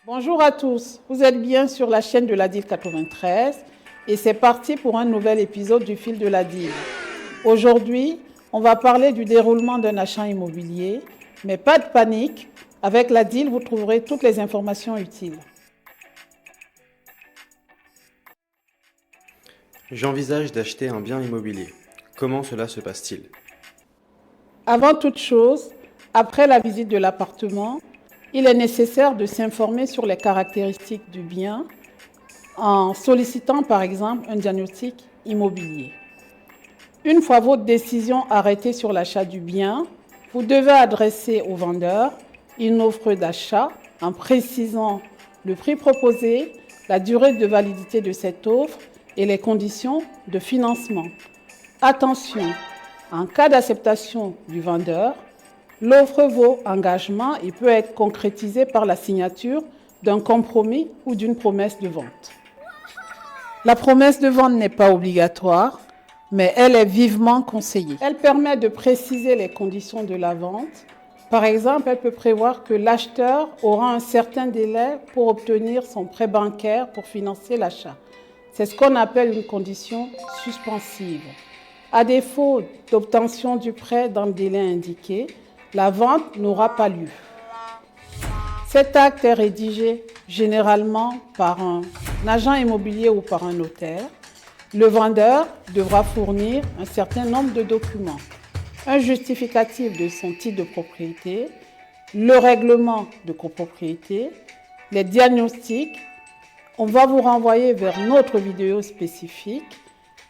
Bonjour à tous, vous êtes bien sur la chaîne de la DIL 93 et c'est parti pour un nouvel épisode du fil de la DIL. Aujourd'hui, on va parler du déroulement d'un achat immobilier, mais pas de panique, avec la DIL vous trouverez toutes les informations utiles. J'envisage d'acheter un bien immobilier. Comment cela se passe-t-il? Avant toute chose, après la visite de l'appartement, il est nécessaire de s'informer sur les caractéristiques du bien en sollicitant par exemple un diagnostic immobilier. Une fois votre décision arrêtée sur l'achat du bien, vous devez adresser au vendeur une offre d'achat en précisant le prix proposé, la durée de validité de cette offre et les conditions de financement. Attention, en cas d'acceptation du vendeur, l'offre vaut engagement et peut être concrétisée par la signature d'un compromis ou d'une promesse de vente. La promesse de vente n'est pas obligatoire, mais elle est vivement conseillée. Elle permet de préciser les conditions de la vente. Par exemple, elle peut prévoir que l'acheteur aura un certain délai pour obtenir son prêt bancaire pour financer l'achat. C'est ce qu'on appelle une condition suspensive. À défaut d'obtention du prêt dans le délai indiqué, la vente n'aura pas lieu. Cet acte est rédigé généralement par un agent immobilier ou par un notaire. Le vendeur devra fournir un certain nombre de documents. Un justificatif de son titre de propriété, le règlement de copropriété, les diagnostics. On va vous renvoyer vers notre vidéo spécifique,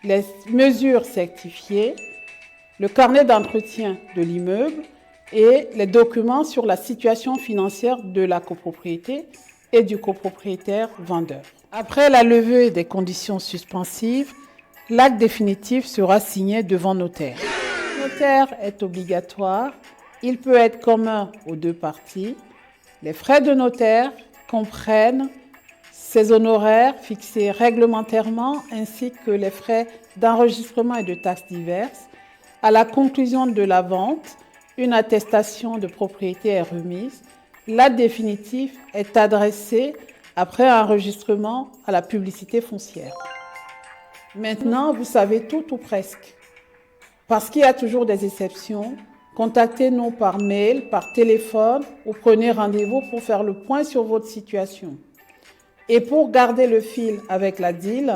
les mesures certifiées, le carnet d'entretien de l'immeuble et les documents sur la situation financière de la copropriété et du copropriétaire vendeur. Après la levée des conditions suspensives, l'acte définitif sera signé devant notaire. Le notaire est obligatoire, il peut être commun aux deux parties. Les frais de notaire comprennent ses honoraires fixés réglementairement ainsi que les frais d'enregistrement et de taxes diverses. À la conclusion de la vente, une attestation de propriété est remise. L'acte définitif est adressé après enregistrement à la publicité foncière. Maintenant, vous savez tout ou presque. Parce qu'il y a toujours des exceptions, contactez-nous par mail, par téléphone ou prenez rendez-vous pour faire le point sur votre situation. Et pour garder le fil avec la DIL,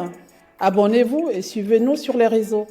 abonnez-vous et suivez-nous sur les réseaux.